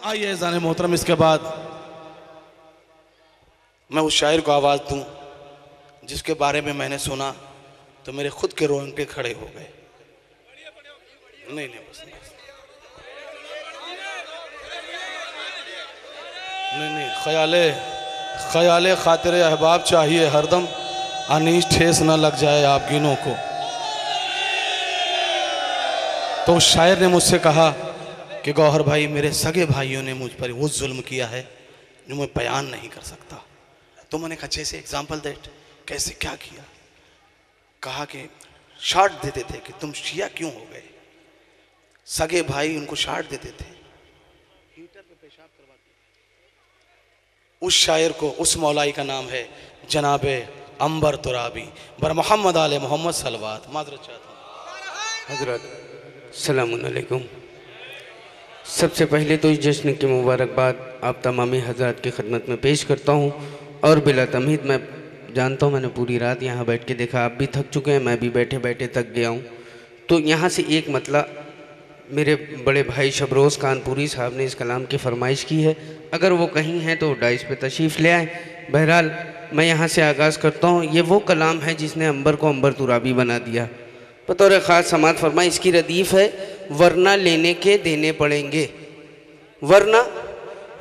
आइए जाने मोहतरम, इसके बाद मैं उस शायर को आवाज़ दूं जिसके बारे में मैंने सुना तो मेरे खुद के रोंगटे खड़े हो गए। नहीं बस नहीं, ख्याले खातिर अहबाब चाहिए हरदम, अनीस ठेस न लग जाए आप गिनों को। तो उस शायर ने मुझसे कहा कि गौहर भाई, मेरे सगे भाइयों ने मुझ पर वो जुल्म किया है जो मैं बयान नहीं कर सकता। तो मैंने कहा जैसे एग्जाम्पल दैट, कैसे क्या किया? कहा कि शार्ट देते थे कि तुम शिया क्यों हो गए। सगे भाई उनको शार्ट देते थे, हीटर पे पेशाब करवाते। उस शायर को, उस मौलाई का नाम है जनाबे अंबर तुराबी बर मोहम्मद आले मोहम्मद सलवात। माजरत चाहता हूँ हजरत। सलामुन अलैकुम। सबसे पहले तो इस जश्न की मुबारकबाद आप तमामी हजरत की खिदमत में पेश करता हूँ। और बिला तमहीद मैं जानता हूँ, मैंने पूरी रात यहाँ बैठ के देखा, आप भी थक चुके हैं, मैं भी बैठे बैठे थक गया हूँ। तो यहाँ से एक मतलब मेरे बड़े भाई शबरोज़ कानपुरी साहब ने इस कलाम की फरमाइश की है, अगर वो कहीं हैं तो डाइस पे तशरीफ़ ले आएँ। बहरहाल मैं यहाँ से आगाज़ करता हूँ। ये वो कलाम है जिसने अंबर को अंबर तुराबी बना दिया। बतौर ख़ास समात फरमाएं, इसकी रदीफ़ है वरना लेने के देने पड़ेंगे, वरना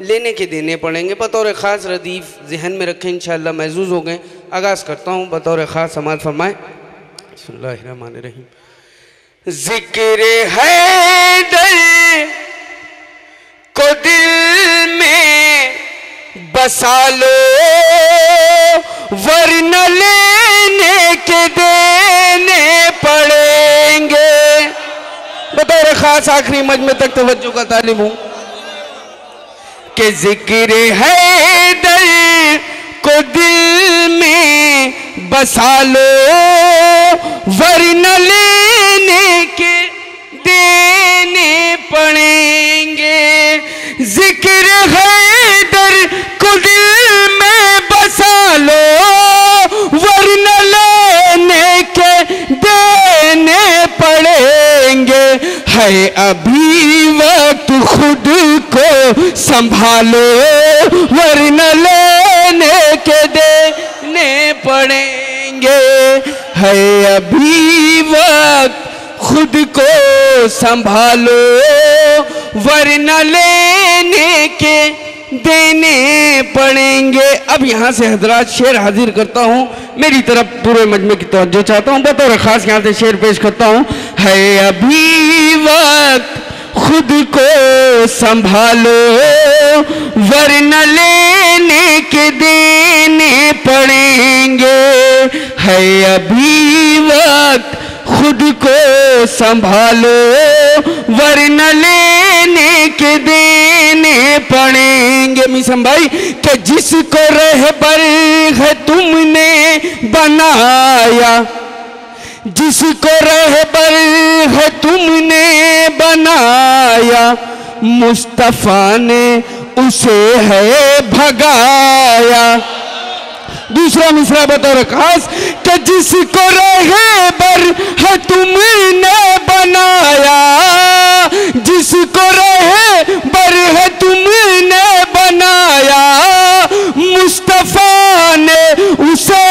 लेने के देने पड़ेंगे। बतौर ख़ास रदीफ़ जहन में रखें, इंशाअल्लाह महजूज़ हो गए। आगाज़ करता हूँ। बतौर ख़ास समात फरमाएं। बिस्मिल्लाहिर्रहमानिर्रहीम। ज़िक्र हैदर को दिल में बसा लो, वरना लेने के देने पड़ेंगे। बतौर ख़ास आखिरी मजमे तक तवज्जो का तालिब हूँ कि ज़िक्र हैदर को दिल में बसा लो, वरना लेने के देने पड़ेंगे। ज़िक्र हैदर को दिल में बसा लो, वरना लेने के देने पड़ेंगे। है अभी वक्त खुद को संभालो, वरना लेने के देने पड़ेंगे। है अभी वक्त खुद को संभालो, वरना लेने के देने पड़ेंगे। अब यहाँ से हजरात शेर हाजिर करता हूँ, मेरी तरफ पूरे मजमे की तवज्जो चाहता हूँ। बतौर ख़ास यहाँ से शेर पेश करता हूँ। है अभी वक्त खुद को संभालो, वरना लेने के देने पड़ेंगे। है अभी वक्त खुद को संभालो, वरना लेने के देने पड़ेंगे। मिसम भाई कि जिसको रहबर है तुमने बनाया, जिसको रहबर है तुमने बनाया, मुस्तफ़ा ने उसे है भगाया। दूसरा मिसरा बतौर खास कि जिसको रहबर है तुमने बनाया, जिसको रहबर है तुमने बनाया, मुस्तफ़ा ने उसे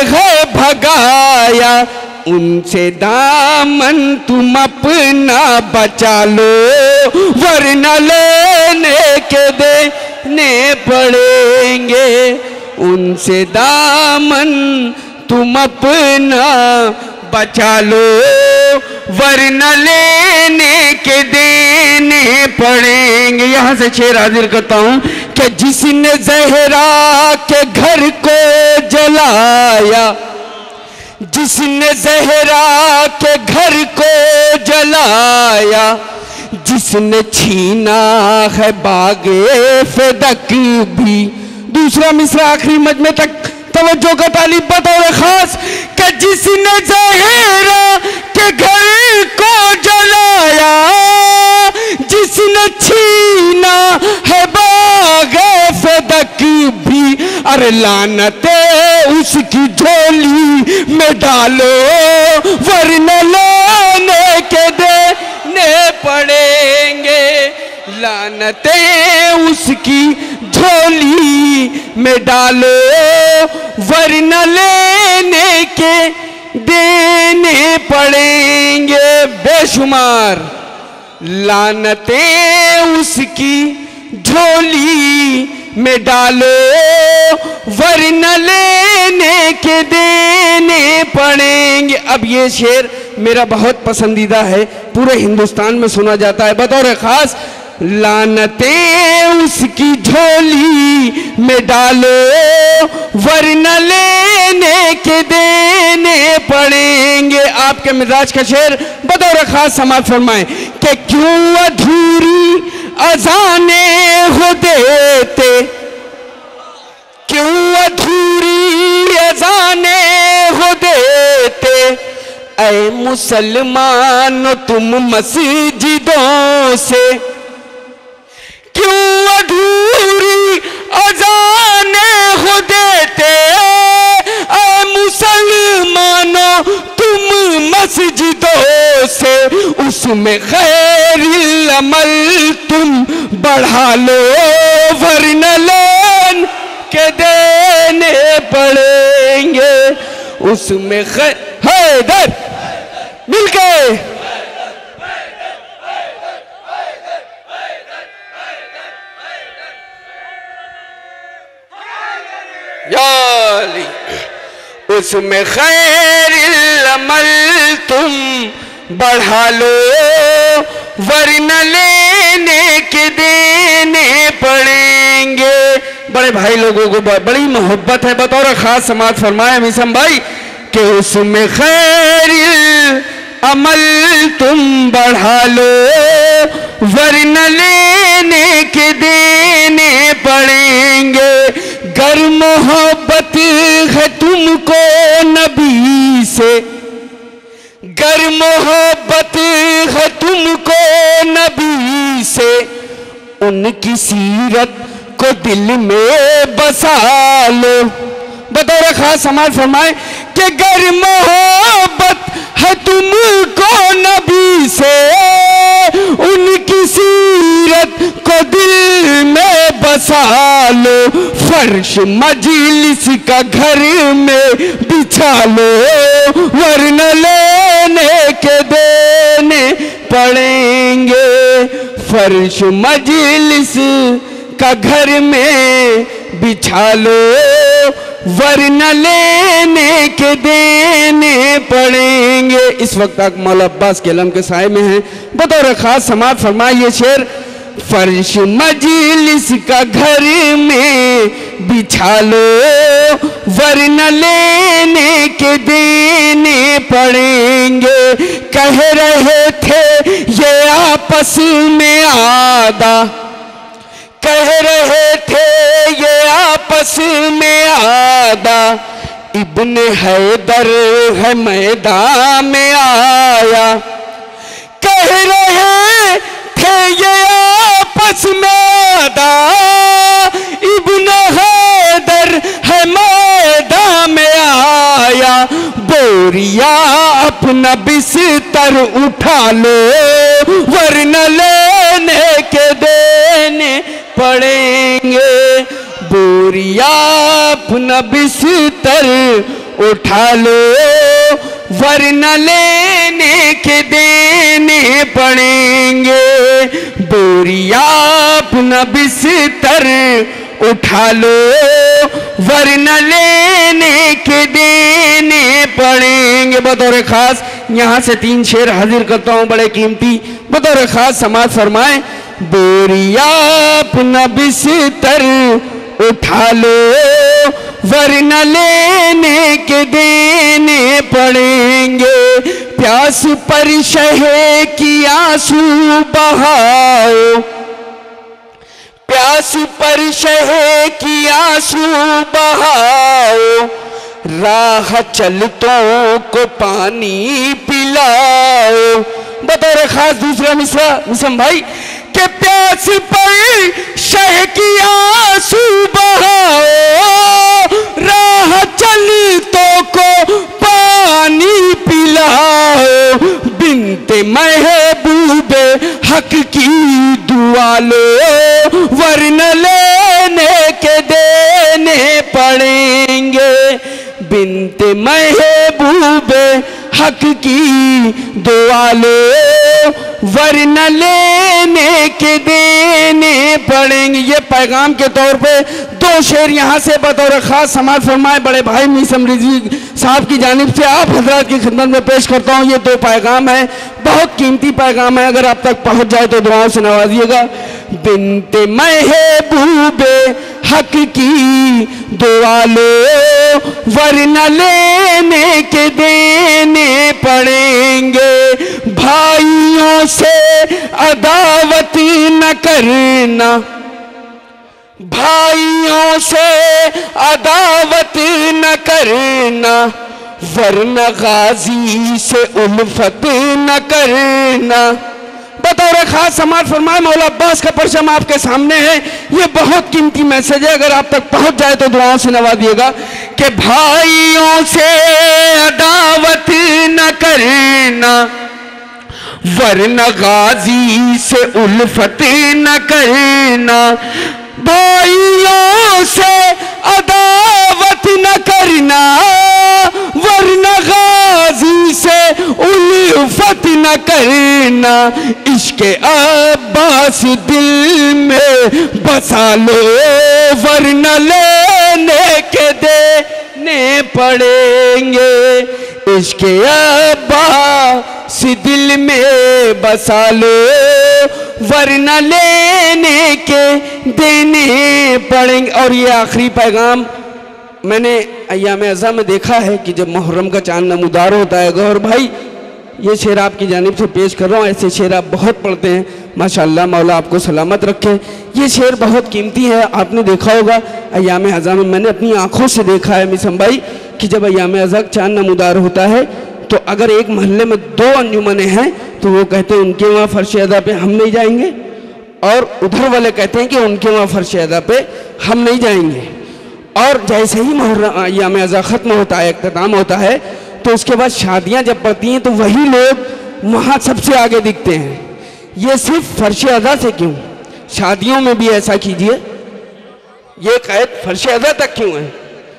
है भगाया। उनसे दामन तुम अपना बचा लो, वरना लेने के देने पड़ेंगे। उनसे दामन तुम अपना बचा लो, वरना लेने के देने पड़ेंगे। यहाँ से शेर हाजिर करता हूँ कि जिसने ज़हरा के घर को जलाया, जिसने ज़हरा के घर को जलाया, जिसने छीना है बागे फ़दक भी। दूसरा मिसरा आखिरी मजमे तक तवज्जो का तालिब बतौर खास कि जिसने ज़हरा के घर को जलाया, जिसने छीना है बागे फ़दक भी। अरे लानते उसकी झोली में डालो, वरना लेने के देने पड़ेंगे। लान लानतें उसकी झोली में डालो, वरना लेने के देने पड़ेंगे बेशुमार। लानतें उसकी झोली में डालो, वरना लेने के देने पड़ेंगे। अब ये शेर मेरा बहुत पसंदीदा है, पूरे हिंदुस्तान में सुना जाता है बतौर खास। लानतें उसकी झोली में डालो, वरना लेने के देने पड़ेंगे। आपके मिजाज का शेर बतौर खास समाप्त फरमाएं कि क्यों अधूरी अज़ाने हो देते, क्यों अधूरी अज़ाने हो देते, ऐ मुसलमान तुम मस्जिदों से। क्यों अधूरी अज़ाने हो देते, ऐ मुसलमानों तुम मस्जिदों से। उसमें खैरिल अमल तुम बढ़ा लो, वरना लोन के देने पड़ेंगे। उसमें हैदर मिलके याली, उसमें खैरिल अमल तुम बढ़ा लो, वरना लेने के देने पड़ेंगे। बड़े भाई लोगों को बड़ी मोहब्बत है, बतौर खास समाज फरमाया मिसम भाई कि उसमें खैरिल अमल तुम बढ़ा लो, वरना लेने के देने पड़ेंगे। गर मोहब्बत है तुमको नबी से, गर मोहब्बत है तुमको नबी से, उनकी सीरत को दिल में बसा लो। बतौर खास समाज फरमाए कि गर मोहब्बत है तुमको नबी से, उनकी सीरत को दिल में बसा लो। फर्श मजलिस का घर में बिछा लो, वरना लेने के देने पड़ेंगे। फर्श मजलिस का घर में बिछा लो, वरना लेने के देने पड़ेंगे। इस वक्त तक मौला अब्बास के अलम के साए में हैं, बतौर खास समात फरमाए ये शेर। फर्श मजलिस का घर में बिछा लो, वरना लेने के देने पड़ेंगे। कह रहे थे ये आपस में आदा, कह रहे थे ये आपस में आदा, इब्ने हैदर है मैदान में आया। कह रहे थे ये आपस में आदा, इब्ने हैदर है मैदान में आया। बोरिया अपना बिस्तर उठा लो, वरना लेने के देने पड़ेंगे। बोरिया अपना बिस्तर उठा लो, वरना लेने के देने पड़ेंगे। बोरिया अपना बिस्तर उठा लो, वरना लेने के देने पड़ेंगे। बतौर खास यहाँ से 3 शेर हाजिर करता हूँ, बड़े कीमती, बतौर खास समाज फरमाए। बोरिया अपना बिस्तर उठा लो, वरना लेने के देने पड़ेंगे। प्यास पर शहे की आंसू बहाओ, प्यास पर शहे की आंसू बहाओ। राह चलतों को पानी पिलाओ। बतौर खास दूसरा मिसरा मिसम भाई के प्यास पर शह की आंसू बहाओ, राह चलतों को पानी पिलाओ। बिनते महबूबे हक की दुआ लो, बिनते महबूबे हक की दुआ लो, वरना लेने के देने पड़ेंगे। ये पैगाम के तौर पे दो शेर यहाँ से बतौर खास समाज फरमाए बड़े भाई मीसम रिजवी साहब की जानिब से आप हजरात की खिदमत में पेश करता हूँ। ये दो पैगाम है, बहुत कीमती पैगाम है, अगर आप तक पहुँच जाए तो दुआओं से नवाजिएगा। बिनते महबूबे हक की दुआ लो, वरना लेने के देने पड़ेंगे। भाइयों से अदावत न करना, भाइयों से अदावत न करना, वरना गाजी से उल्फत न करना। बतौर खास समाज फरमाए मौला अब्बास का परचम आपके सामने है। ये बहुत कीमती मैसेज है, अगर आप तक पहुंच जाए तो दुआओं से नवाजिएगा कि भाइयों से अदावत न करना, वरना गाजी से उल्फत न करना। भाइयों से अदावत न करना, वरना गाजी से उल्फत न करना। इश्के अब्बास दिल में बसा लो, वरना लेने के देने पड़ेंगे। इश्के अब्बास दिल में बसा लो, वरना लेने के देने पड़ेंगे। और ये आखिरी पैगाम मैंने अय्याम अज़ा में देखा है कि जब मुहर्रम का चांद नमूदार होता है। गौर भाई ये शेर आपकी जानिब से पेश कर रहा हूँ, ऐसे शेर आप बहुत पढ़ते हैं माशाअल्लाह, मौला आपको सलामत रखे। ये शेर बहुत कीमती है, आपने देखा होगा अय्याम अज़ा में, मैंने अपनी आँखों से देखा है मिसम भाई कि जब अय्याम अज़ा चांद नमूदार होता है तो अगर एक महल्ले में दो अंजुमने हैं तो वो कहते हैं उनके वहाँ फर्श अदा पे हम नहीं जाएंगे, और उधर वाले कहते हैं कि उनके वहाँ फर्श अदा पे हम नहीं जाएंगे। और जैसे ही मुहर्रम अय्याम अज़ा ख़त्म होता है, इख्तिताम होता है, तो उसके बाद शादियाँ जब पड़ती हैं तो वही लोग वहाँ सबसे आगे दिखते हैं। ये सिर्फ फर्श अदा से क्यों, शादियों में भी ऐसा कीजिए। ये कैद फर्श अदा तक क्यों है,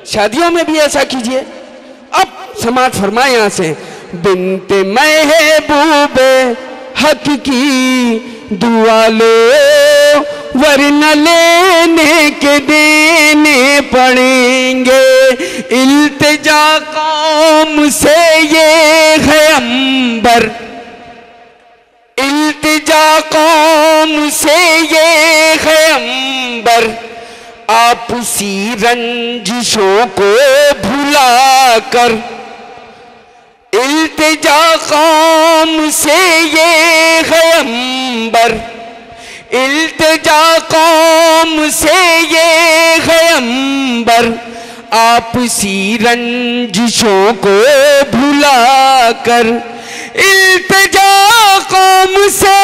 शादियों में भी ऐसा कीजिए। अब समाज फरमाए यहाँ से, बिनते महबूबे हक की दुआ लो, वरना लेने के देने पड़ेंगे। इल्तिजा कौम से ये है अंबर, इल्तिजा कौम से ये है अंबर, आपसी रंजिशों को भुला कर। इल्तिजा कौम से ये है अंबर, इल्तिजा कौम से ये है अंबर, आपसी रंजिशों को भुला कर। इल्तिजा कौम से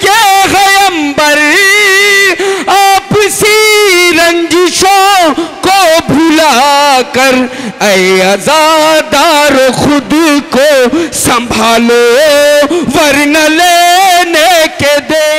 ये है अंबर, आपसी रंजिशों को भुला कर। ऐ आज़ादार खुद को संभालो, वरना लेने के दे